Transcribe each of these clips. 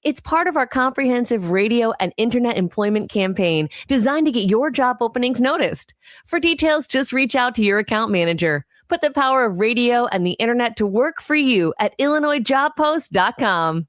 It's part of our comprehensive radio and internet employment campaign designed to get your job openings noticed. For details, just reach out to your account manager. Put the power of radio and the internet to work for you at IllinoisJobPost.com.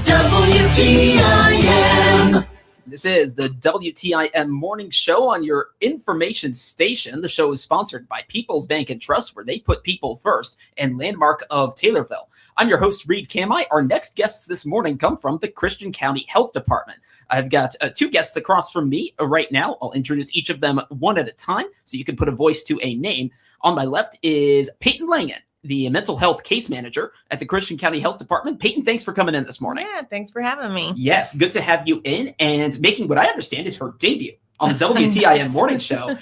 WTIM. This is the WTIM Morning Show on your information station. The show is sponsored by People's Bank and Trust, where they put people first, and Landmark of Taylorville. I'm your host, Reed Kamai. Our next guests this morning come from the Christian County Health Department. I've got two guests across from me right now. I'll introduce each of them one at a time so you can put a voice to a name. On my left is Peyton Langen, the mental health case manager at the Christian County Health Department. Peyton, thanks for coming in this morning. Yeah, thanks for having me. Yes, good to have you in, and making what I understand is her debut on the WTIM Morning Show,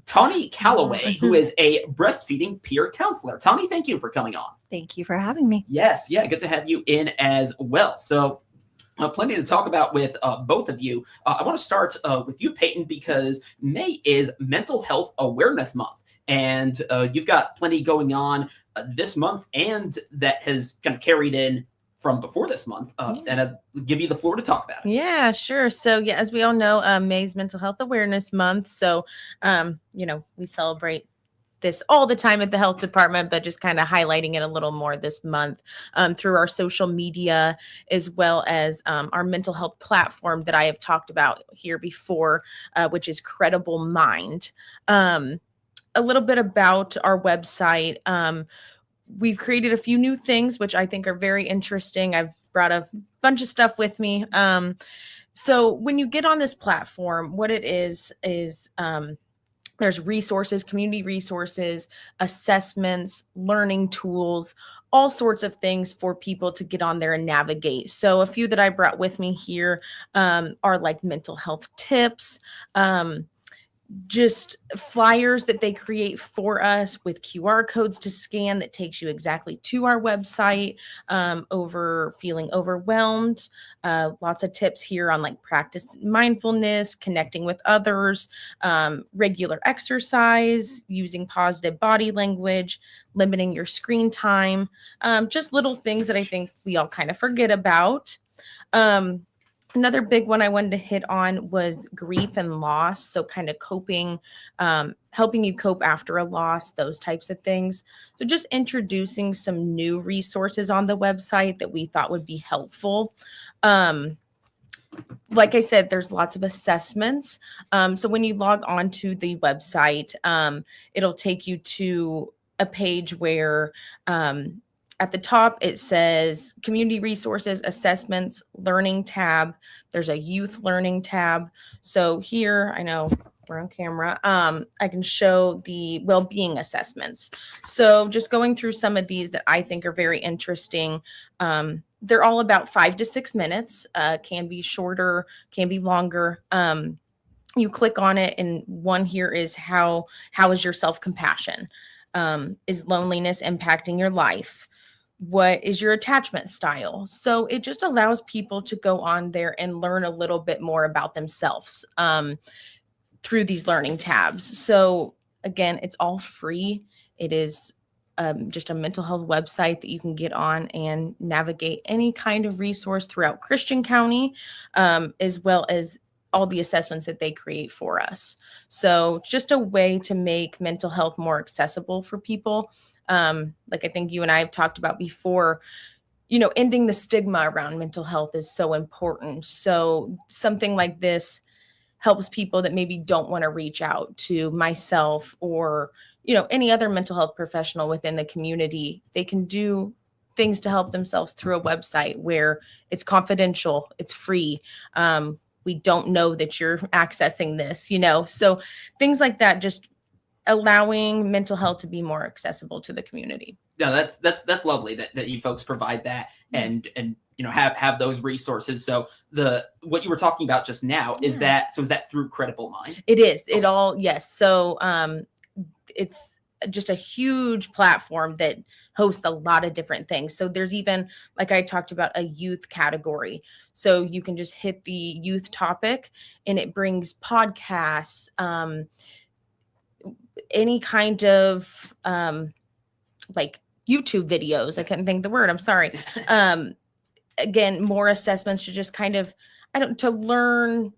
Tawny Calloway, who is a breastfeeding peer counselor. Tawny, thank you for coming on. Thank you for having me. Yes, yeah, good to have you in as well. So plenty to talk about with both of you. I want to start with you, Peyton, because May is Mental Health Awareness Month, and you've got plenty going on this month, and that has kind of carried in from before this month, and I'll give you the floor to talk about it. Yeah, sure. So yeah, as we all know, May's Mental Health Awareness Month. So, we celebrate this all the time at the health department, but just kind of highlighting it a little more this month through our social media, as well as our mental health platform that I have talked about here before, which is Credible Mind. A little bit about our website. We've created a few new things, which I think are very interesting. I've brought a bunch of stuff with me. So when you get on this platform, what it is there's resources, community resources, assessments, learning tools, all sorts of things for people to get on there and navigate. So a few that I brought with me here are like mental health tips, just flyers that they create for us with QR codes to scan that takes you exactly to our website, over feeling overwhelmed. Lots of tips here on like practice mindfulness, connecting with others, regular exercise, using positive body language, limiting your screen time, just little things that I think we all kind of forget about. Another big one I wanted to hit on was grief and loss. So kind of coping, helping you cope after a loss, those types of things. So just introducing some new resources on the website that we thought would be helpful. Like I said, there's lots of assessments. So when you log on to the website, it'll take you to a page where at the top, it says community resources, assessments, learning tab. There's a youth learning tab. So here, I know we're on camera, I can show the well-being assessments. So just going through some of these that I think are very interesting. They're all about 5 to 6 minutes, can be shorter, can be longer. You click on it, and one here is how is your self-compassion? Is loneliness impacting your life? What is your attachment style? So it just allows people to go on there and learn a little bit more about themselves through these learning tabs. So again, it's all free. It is just a mental health website that you can get on and navigate any kind of resource throughout Christian County, as well as all the assessments that they create for us. So just a way to make mental health more accessible for people. Like I think you and I have talked about before, ending the stigma around mental health is so important. So something like this helps people that maybe don't want to reach out to myself or, any other mental health professional within the community. They can do things to help themselves through a website where it's confidential, it's free. We don't know that you're accessing this, so things like that, just allowing mental health to be more accessible to the community. No, that's lovely that you folks provide that and have those resources. So what you were talking about just now is that through Credible Mind? It is. Okay. It all, yes. So it's just a huge platform that hosts a lot of different things. So there's even, like I talked about, a youth category. So you can just hit the youth topic and it brings podcasts, any kind of like YouTube videos. I couldn't think of the word. I'm sorry. Again, more assessments to just kind of, to learn,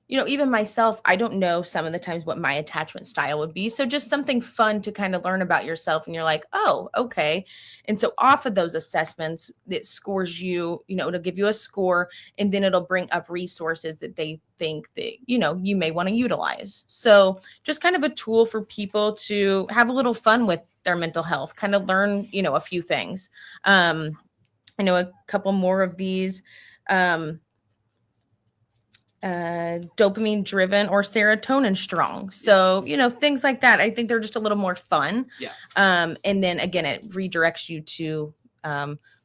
even myself, I don't know some of the times what my attachment style would be. So just something fun to kind of learn about yourself. And you're like, oh, okay. And so off of those assessments, it scores you, it'll give you a score, and then it'll bring up resources that they think that, you may want to utilize. So just kind of a tool for people to have a little fun with their mental health, kind of learn, a few things. I know a couple more of these, dopamine driven or serotonin strong. So, things like that. I think they're just a little more fun. Yeah. And then again, it redirects you to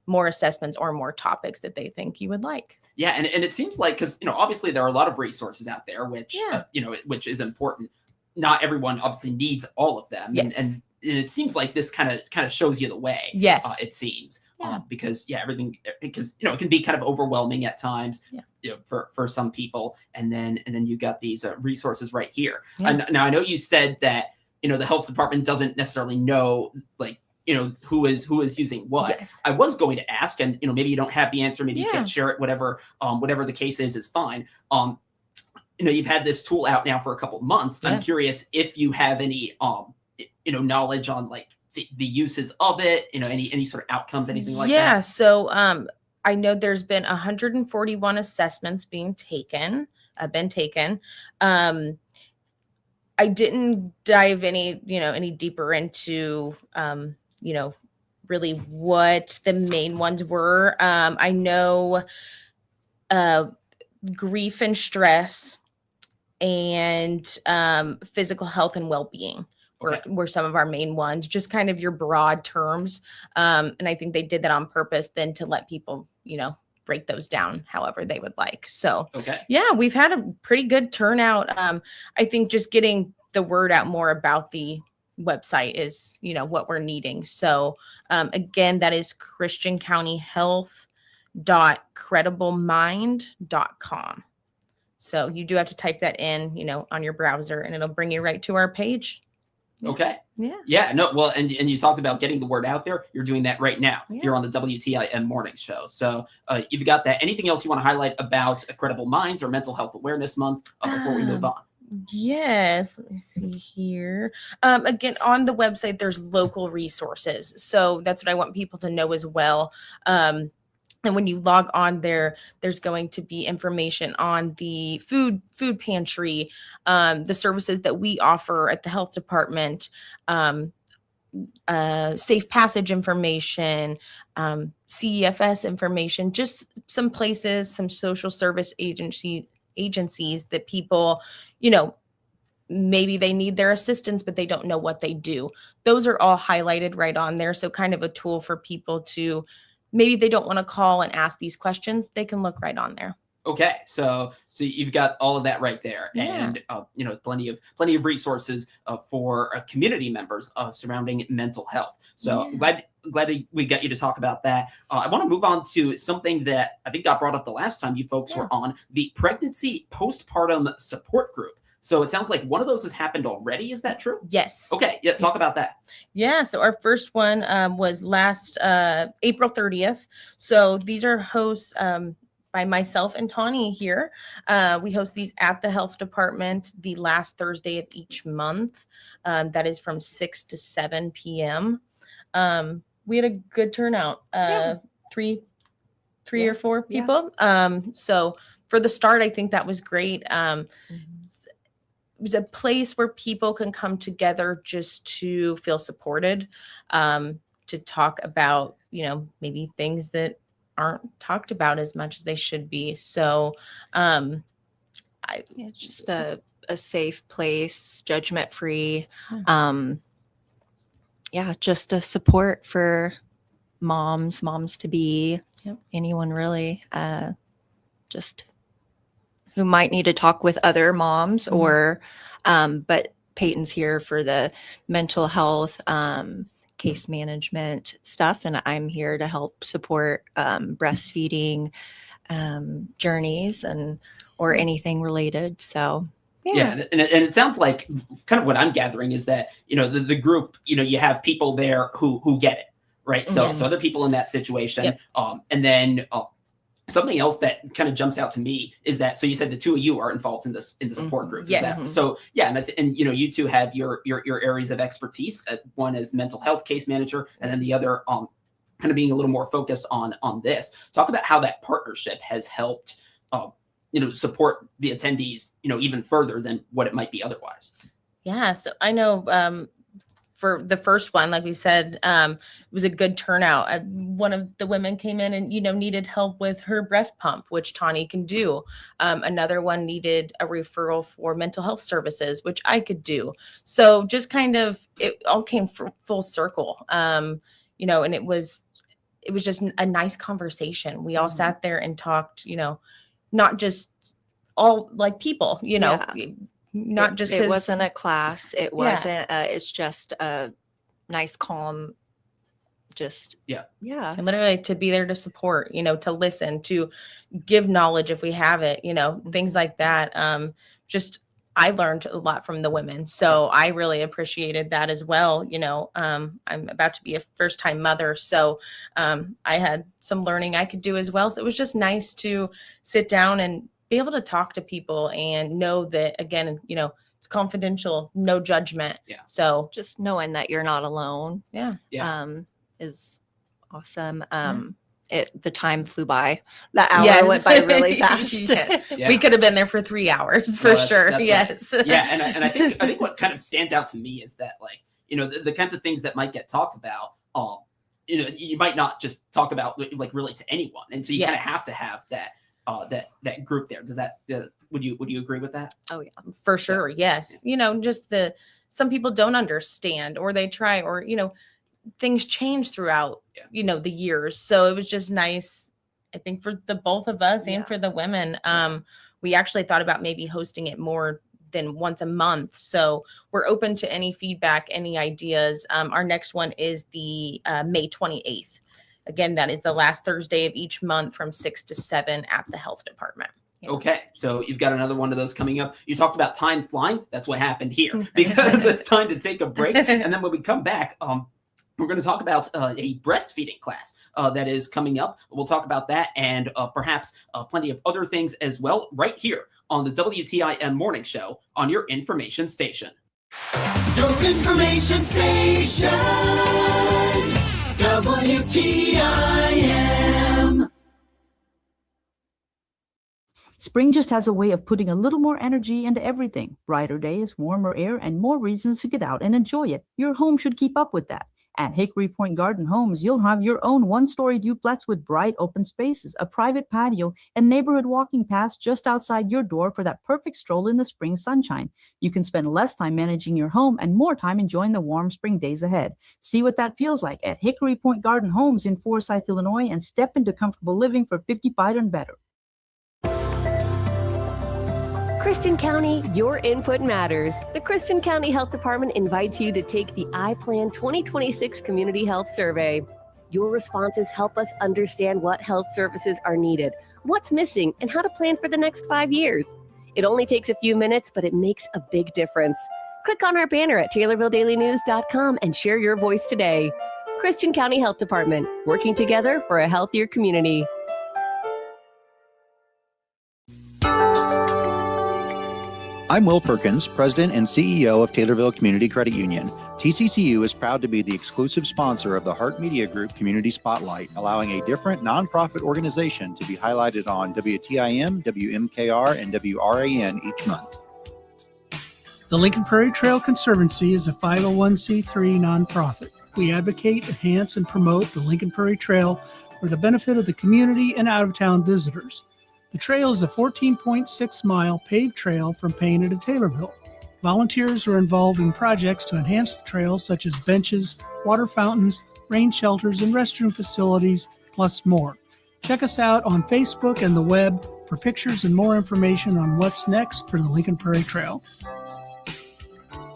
more assessments or more topics that they think you would like. Yeah. And it seems like, because, obviously there are a lot of resources out there, which, which is important. Not everyone obviously needs all of them. Yes. And it seems like this kind of shows you the way. Yes. It seems. Yeah. Because it can be kind of overwhelming at times, for some people, and then you got these resources right here. Yeah. And now I know you said that the health department doesn't necessarily know who is using what. Yes. I was going to ask, and maybe you don't have the answer, maybe you can't share it, whatever the case is fine. You've had this tool out now for a couple months. Yeah. I'm curious if you have any knowledge on like the uses of it, any sort of outcomes, anything like that. Yeah. So I know there's been 141 assessments been taken. I didn't dive any deeper into really what the main ones were. I know grief and stress and physical health and well-being were some of our main ones, just kind of your broad terms. And I think they did that on purpose then to let people, break those down however they would like. So yeah, we've had a pretty good turnout. I think just getting the word out more about the website is, what we're needing. So again, that is christiancountyhealth.crediblemindcom. So you do have to type that in, on your browser, and it'll bring you right to our page. Yeah. Okay. Yeah. Yeah. No. Well, and you talked about getting the word out there. You're doing that right now. Yeah. You're on the WTIM morning show. So you've got that. Anything else you want to highlight about Credible Minds or Mental Health Awareness Month before we move on? Yes. Let me see here. Again, on the website, there's local resources. So that's what I want people to know as well. And when you log on there, there's going to be information on the food pantry, the services that we offer at the health department, safe passage information, CEFS information, just some places, some social service agencies that people, maybe they need their assistance, but they don't know what they do. Those are all highlighted right on there. So kind of a tool for people to, maybe they don't want to call and ask these questions, they can look right on there. Okay, so you've got all of that right there, and plenty of resources for community members surrounding mental health. So glad we got you to talk about that. I want to move on to something that I think got brought up the last time you folks were on, the pregnancy postpartum support group. So it sounds like one of those has happened already. Is that true? Yes. Okay. Yeah. Talk about that. Yeah. So our first one was last April 30th. So these are hosts by myself and Tawny here. We host these at the health department the last Thursday of each month. That is from 6 to 7 p.m. We had a good turnout. Three or four people. So for the start, I think that was great. It was a place where people can come together just to feel supported, to talk about, maybe things that aren't talked about as much as they should be. So it's just a safe place, judgment-free. Just a support for moms to be, anyone really, just who might need to talk with other moms or, but Peyton's here for the mental health, case management stuff. And I'm here to help support breastfeeding journeys or anything related. So, yeah. And it sounds like kind of what I'm gathering is that, the group, you have people there who get it. right? So, Yes. so other people in that situation. Yep. And then something else that kind of jumps out to me is that, so you said the two of you are involved in the support group. Is Yes. that, so yeah. And you two have your areas of expertise. One is mental health case manager, and then the other, kind of being a little more focused on this. Talk about how that partnership has helped, support the attendees, even further than what it might be otherwise. Yeah. So I know, for the first one, like we said, it was a good turnout. One of the women came in and, needed help with her breast pump, which Tawny can do. Another one needed a referral for mental health services, which I could do. So just kind of, it all came full circle, and it was just a nice conversation. We all sat there and talked, not just all like people, not just it because wasn't a class. It wasn't, it's just a nice, calm, just, yeah. And literally to be there to support, to listen, to give knowledge if we have it, things like that. Just, I learned a lot from the women. So I really appreciated that as well. I'm about to be a first time mother. So I had some learning I could do as well. So it was just nice to sit down and be able to talk to people and know that, again, it's confidential, no judgment. Yeah. So just knowing that you're not alone. Yeah. Is awesome. The time flew by. That hour went by really fast. Yeah. We could have been there for 3 hours for sure. That's yes. Right. Yeah. And I think what kind of stands out to me is that, like, the kinds of things that might get talked about, you might not just talk about like really to anyone. And so you kind of have to have that, that group there. Does that, would you agree with that? Oh yeah, for sure. Yeah. Yes. Just some people don't understand, or they try, or, things change throughout, the years. So it was just nice, I think, for the both of us and for the women. We actually thought about maybe hosting it more than once a month. So we're open to any feedback, any ideas. Our next one is the May 28th. Again, that is the last Thursday of each month from 6 to 7 at the health department. Okay, so you've got another one of those coming up. You talked about time flying. That's what happened here, because it's time to take a break. And then when we come back, we're going to talk about a breastfeeding class that is coming up. We'll talk about that and perhaps plenty of other things as well, right here on the WTIM Morning Show on your information station. Your information station, WTIM. Spring just has a way of putting a little more energy into everything. Brighter days, warmer air, and more reasons to get out and enjoy it. Your home should keep up with that. At Hickory Point Garden Homes, you'll have your own one-story duplex with bright open spaces, a private patio, and neighborhood walking paths just outside your door for that perfect stroll in the spring sunshine. You can spend less time managing your home and more time enjoying the warm spring days ahead. See what that feels like at Hickory Point Garden Homes in Forsyth, Illinois, and step into comfortable living for 55 and better. Christian County, your input matters. The Christian County Health Department invites you to take the iPlan 2026 Community Health Survey. Your responses help us understand what health services are needed, what's missing, and how to plan for the next 5 years. It only takes a few minutes, but it makes a big difference. Click on our banner at TaylorvilleDailyNews.com and share your voice today. Christian County Health Department, working together for a healthier community. I'm Will Perkins, President and CEO of Taylorville Community Credit Union. TCCU is proud to be the exclusive sponsor of the Heart Media Group Community Spotlight, allowing a different nonprofit organization to be highlighted on WTIM, WMKR, and WRAN each month. The Lincoln Prairie Trail Conservancy is a 501c3 nonprofit. We advocate, enhance, and promote the Lincoln Prairie Trail for the benefit of the community and out-of-town visitors. The trail is a 14.6-mile paved trail from Payne to Taylorville. Volunteers are involved in projects to enhance the trail, such as benches, water fountains, rain shelters, and restroom facilities, plus more. Check us out on Facebook and the web for pictures and more information on what's next for the Lincoln Prairie Trail.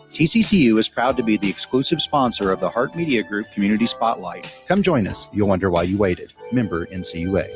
TCCU is proud to be the exclusive sponsor of the Heart Media Group Community Spotlight. Come join us. You'll wonder why you waited. Member NCUA.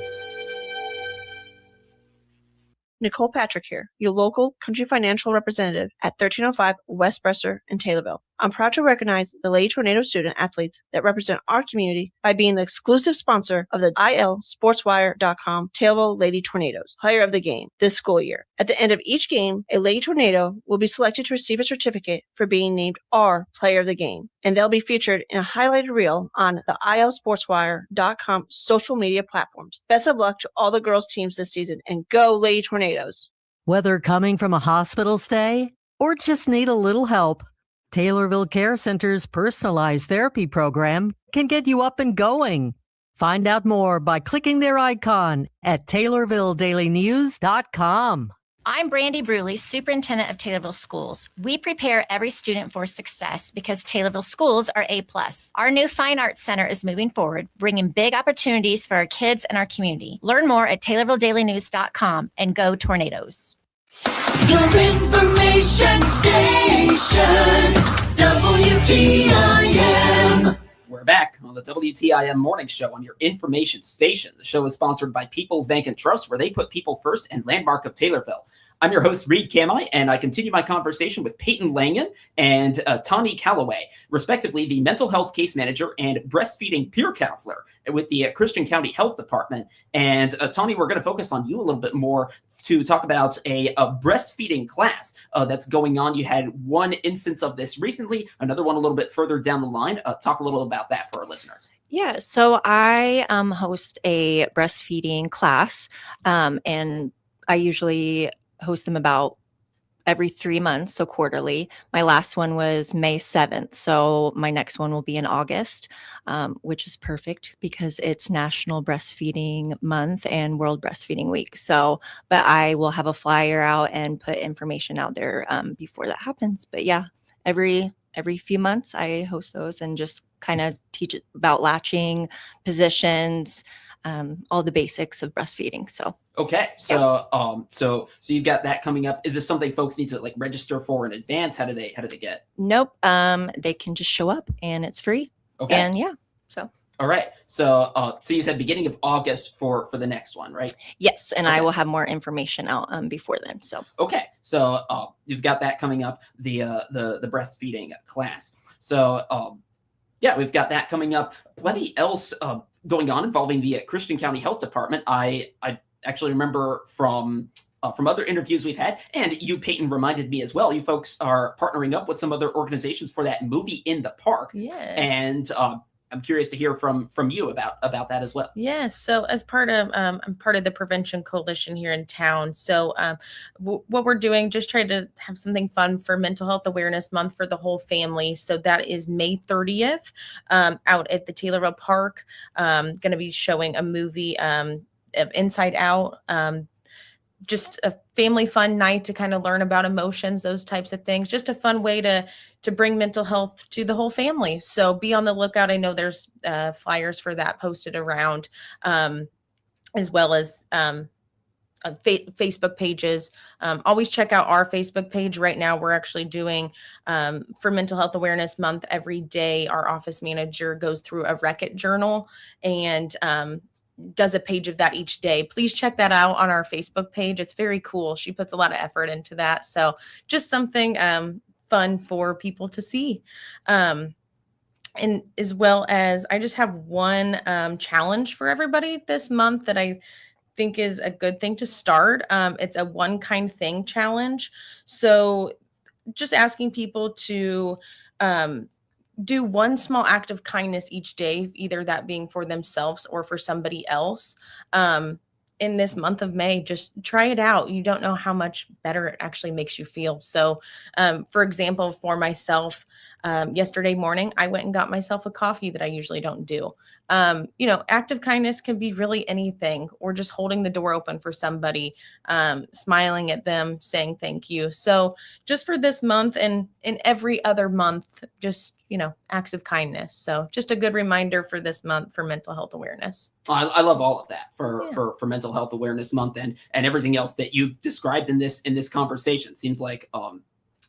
Nicole Patrick here, your local country financial representative at 1305 West Bresser in Taylorville. I'm proud to recognize the Lady Tornado student athletes that represent our community by being the exclusive sponsor of the ILSportswire.com Taylorville Lady Tornadoes Player of the Game this school year. At the end of each game, a Lady Tornado will be selected to receive a certificate for being named our Player of the Game, and they'll be featured in a highlighted reel on the ILSportswire.com social media platforms. Best of luck to all the girls' teams this season, and go Lady Tornadoes! Whether coming from a hospital stay or just need a little help, Taylorville Care Center's personalized therapy program can get you up and going. Find out more by clicking their icon at TaylorvilleDailyNews.com. I'm Brandy Bruley, Superintendent of Taylorville Schools. We prepare every student for success because Taylorville schools are A+. Our new Fine Arts Center is moving forward, bringing big opportunities for our kids and our community. Learn more at TaylorvilleDailyNews.com and go Tornadoes. Your information station, WTIM. We're back on the WTIM Morning Show on your information station. The show is sponsored by People's Bank and Trust, where they put people first, and Landmark of Taylorville. I'm your host, Reed Kamai, and I continue my conversation with Peyton Langan and Tawny Calloway, respectively the mental health case manager and breastfeeding peer counselor with the Christian County Health Department. And Tawny, we're going to focus on you a little bit more to talk about a breastfeeding class that's going on. You had one instance of this recently, another one a little bit further down the line. Talk a little about that for our listeners. Yeah, so I host a breastfeeding class, and I usually host them about every 3 months, so quarterly. My last one was May 7th, so my next one will be in August, which is perfect because it's National Breastfeeding Month and World Breastfeeding Week. So, but I will have a flyer out and put information out there before that happens. But yeah, every few months I host those and just kind of teach about latching, positions, all the basics of breastfeeding. So okay, so yeah. So you got that coming up. Is this something folks need to like register for in advance? How do they get? Nope. They can just show up and it's free. Okay. And yeah, so. All right. So so you said beginning of August for the next one, right? Yes, and okay. I will have more information out before then. So okay. So you've got that coming up, the breastfeeding class. So yeah, we've got that coming up. Plenty else going on involving the Christian County Health Department. I actually remember from other interviews we've had, and you, Peyton, reminded me as well. You folks are partnering up with some other organizations for that movie in the park. Yes. And I'm curious to hear from you about that as well. Yes. So as part of, I'm part of the Prevention Coalition here in town. So what we're doing, just trying to have something fun for Mental Health Awareness Month for the whole family. So that is May 30th out at the Taylorville Park. Going to be showing a movie of Inside Out. Just a family fun night to kind of learn about emotions, those types of things. Just a fun way to bring mental health to the whole family. So be on the lookout. I know there's flyers for that posted around, as well as Facebook pages. Always check out our Facebook page. Right now, we're actually doing for Mental Health Awareness Month every day. Our office manager goes through a Wreck-It journal and does a page of that each day. Please check that out on our Facebook page. It's very cool. She puts a lot of effort into that. So just something fun for people to see. And as well as I just have one challenge for everybody this month that I think is a good thing to start. It's a one kind thing challenge. So just asking people to do one small act of kindness each day, either that being for themselves or for somebody else. In this month of May, just try it out. You don't know how much better it actually makes you feel. So, for example, for myself, yesterday morning, I went and got myself a coffee that I usually don't do. Act of kindness can be really anything, or just holding the door open for somebody, smiling at them, saying thank you. So just for this month and in every other month, just, acts of kindness. So just a good reminder for this month for mental health awareness. I love all of that for Mental Health Awareness Month and everything else that you described in this conversation. Seems like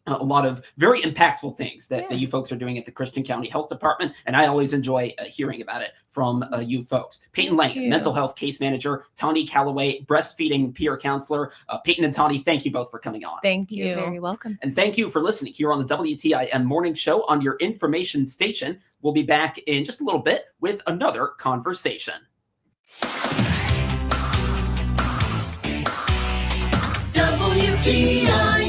a lot of very impactful things that you folks are doing at the Christian County Health Department, and I always enjoy hearing about it from you folks. Peyton Lang, mental health case manager, Tawny Calloway, breastfeeding peer counselor. Peyton and Tawny, thank you both for coming on. Thank you. You're very welcome. And thank you for listening here on the WTIM Morning Show on your information station. We'll be back in just a little bit with another conversation. WTIM.